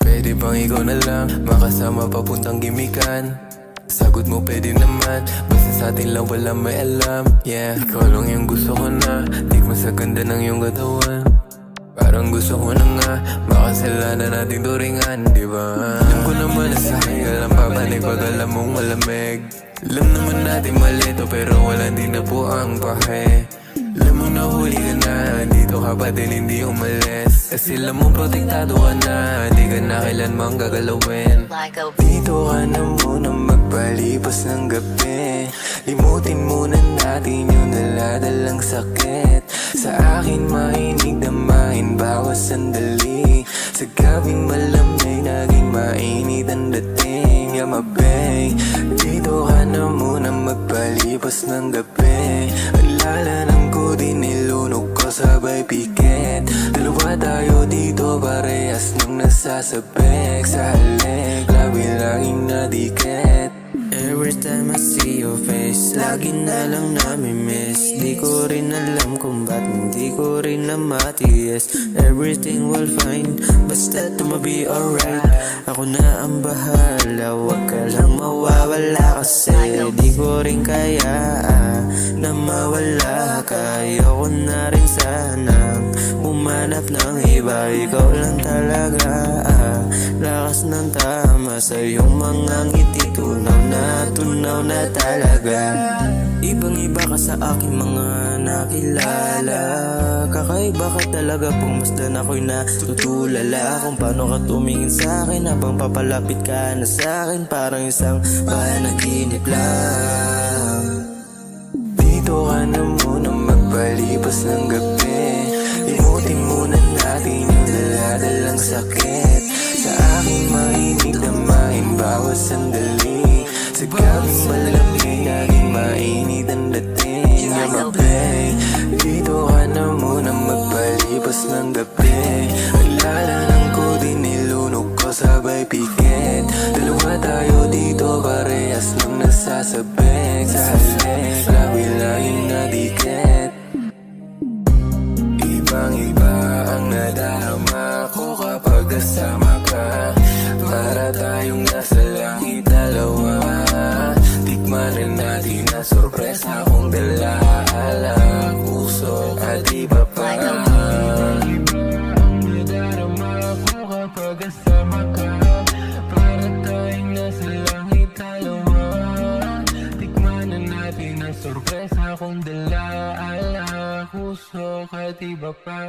Pwede bang ikaw na lang makasama papuntang gimikan? Sagot mo pwede naman, basta sa atin lang wala may alam. Yeah, ikaw lang yung gusto ko na tikman sa ganda ng iyong katawan. Parang gusto ko na nga makasalanan nating turingan, diba? Alam ko naman na sa'kin ka lang papanig pag alam mong malamig. Alam naman natin malito pero wala din na po ang pahe. Alam mo nahuli ka na, dito ka pa din hindi umalis. Kasi alam mo protektado ka na, di ka na kailanmang gagalawin. Dito ka na muna magpalipas ng gabi. Limutin muna natin yung daladalang sakit. Sa akin mainig damahin bawat sandali. Sa gabing malamig naging mainit ang dating. Yeah, my babe, dito ka na muna magpalipas ng gabi. Ang lalanang ko din nilunog ko sabay pikit. Dalawa tayo dito parehas nang nasasabik. Sa halik, labi laging nadikit. Every time I see your face, lagi na lang nami-miss. Di ko rin alam kung ba't hindi ko rin na matiis. Everything will fine, basta tumabi alright. Ako na ang bahala, wag ka lang mawawala. Kasi di ko rin kaya na mawala ka. Ayoko na rin sanang umanap ng iba. Ikaw lang talaga, lakas ng tama sa iyong mga ngiti. Tunaw na talaga. Ibang iba ka sa aking mga nakilala. Kakaiba ka talaga, pumasdan ako'y natutulala. Kung paano ka tumingin sa akin habang papalapit ka na sa akin. Parang isang panaginip lang. Dito ka na muna magpalipas ng gabi. Limutin muna natin yung daladalang sakit. Sa aking mainig damahin bawat sandali. Sa gabing malamig naging mainit ang dating. Yeah, my babe, dito ka na muna magpalipas ng gabi. Ang lalanang ko din nilunog ko sabay pikit. Dalawa tayo dito parehas nang nasasabik. Sa halik, labi laging nadikit. Ibang iba ang nadarama ko kapag kasama ka. Para tayong nasa langit dalawa. Tikman rin natin ang sorpresa kong dala. Alak, puso at iba pa. Nadarama ko kapag kasama ka. Para tayong nasa langit dalawa. Tikman na natin ang sorpresa kong dala. Alak, puso at iba pa.